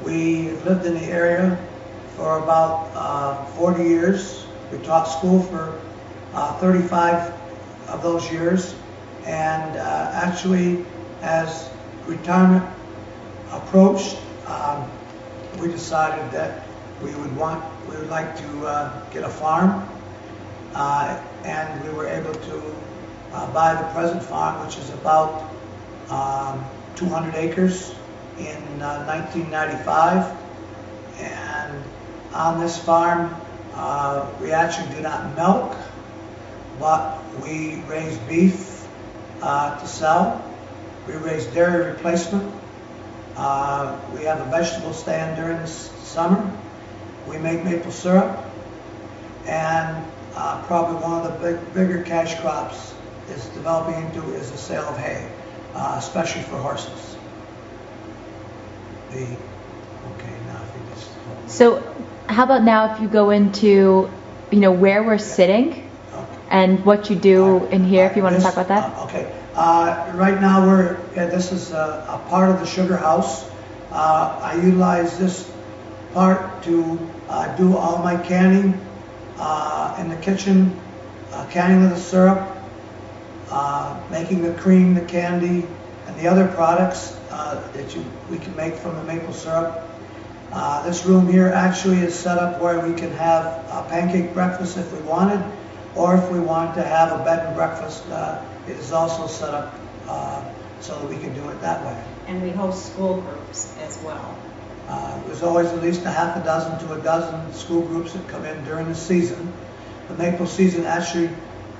We lived in the area for about 40 years. We taught school for 35 of those years, and actually, as retirement approached, we decided that we would like to get a farm, and we were able to buy the present farm, which is about 200 acres in 1995. And on this farm, we actually do not milk, but we raise beef to sell. We raise dairy replacement. We have a vegetable stand during the summer. We make maple syrup, and probably one of the bigger cash crops is developing into is the sale of hay, especially for horses. Now if you just So how about now if you go into, where we're sitting and what you do in here, if you want to talk about that? Okay. Right now this is a part of the sugar house. I utilize this part to do all my canning in the kitchen, canning of the syrup, making the cream, the candy, and the other products that we can make from the maple syrup. This room here actually is set up where we can have a pancake breakfast if we wanted, or if we wanted to have a bed and breakfast, it is also set up so that we can do it that way. And we host school groups as well. There's always at least a half a dozen to a dozen school groups that come in during the season. The maple season actually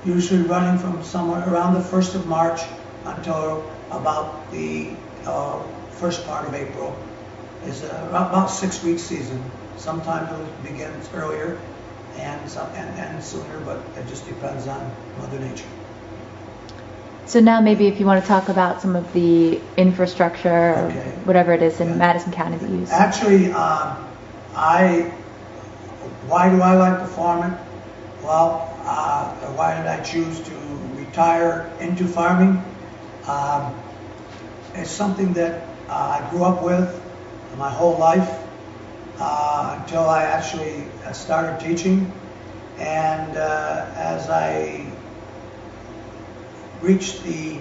usually running from somewhere around the 1st of March until about the first part of April. Is about 6-week season. Sometimes it begins earlier and sooner, but it just depends on Mother Nature. So now maybe if you want to talk about some of the infrastructure, or whatever it is in Madison County that you use. Actually, why do I like to farm it? Well, why did I choose to retire into farming? It's something that I grew up with my whole life until I actually started teaching. And as I reached the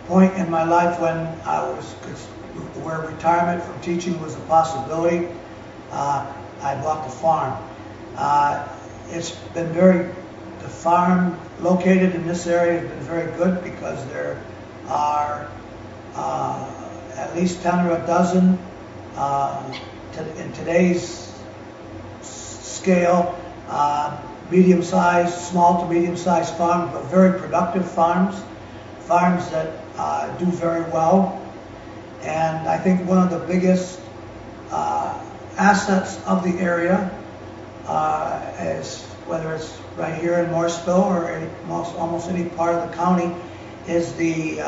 point in my life when where retirement from teaching was a possibility, I bought the farm. It's been the farm located in this area has been very good because there are at least 10 or a dozen in today's scale, medium-sized, small to medium-sized farms, but very productive farms that do very well. And I think one of the biggest assets of the area is, whether it's right here in Morrisville or almost any part of the county, is the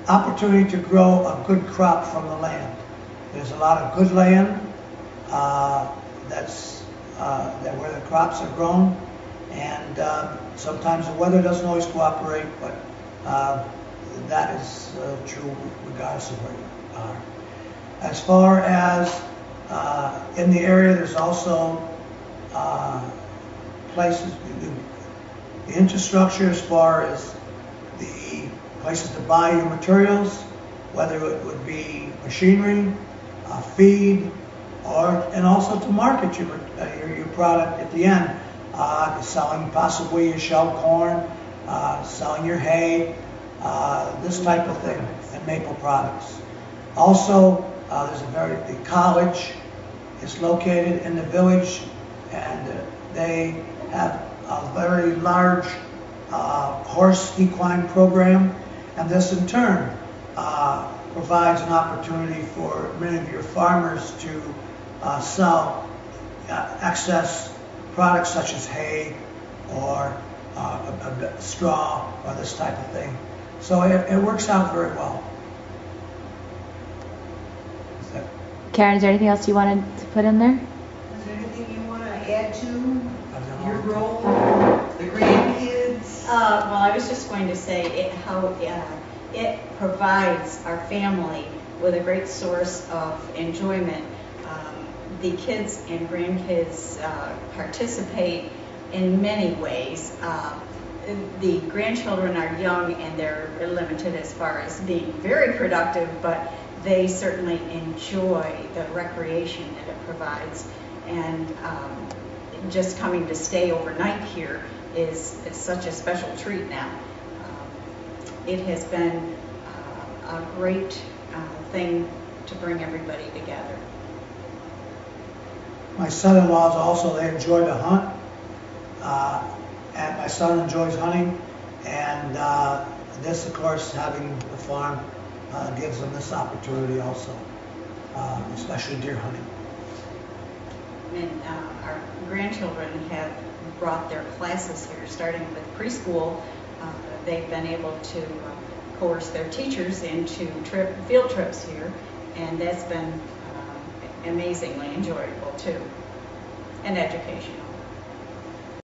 opportunity to grow a good crop from the land. There's a lot of good land that's where the crops are grown, and sometimes the weather doesn't always cooperate, but that is true regardless of where you are. As far as in the area, there's also places, the infrastructure as far as the places to buy your materials, whether it would be machinery, feed, and also to market your product at the end, selling possibly your shelled corn, selling your hay, this type of thing, and maple products. Also, the college is located in the village, and they have a very large horse equine program, and this in turn provides an opportunity for many of your farmers to sell excess products such as hay or straw or this type of thing. So it works out very well. Karen, is there anything else you wanted to put in there? Is there anything you want to add to your role, the grandkids? Well, I was just going to say how it provides our family with a great source of enjoyment. the kids and grandkids participate in many ways. The grandchildren are young and they're limited as far as being very productive, but they certainly enjoy the recreation that it provides. And just coming to stay overnight here is such a special treat now. It has been a great thing to bring everybody together. My son-in-laws also, they enjoy to hunt, and my son enjoys hunting, and this, of course, having the farm gives them this opportunity also, especially deer hunting. And our grandchildren have brought their classes here, starting with preschool. They've been able to coerce their teachers into field trips here, and that's been amazingly enjoyable too, and educational.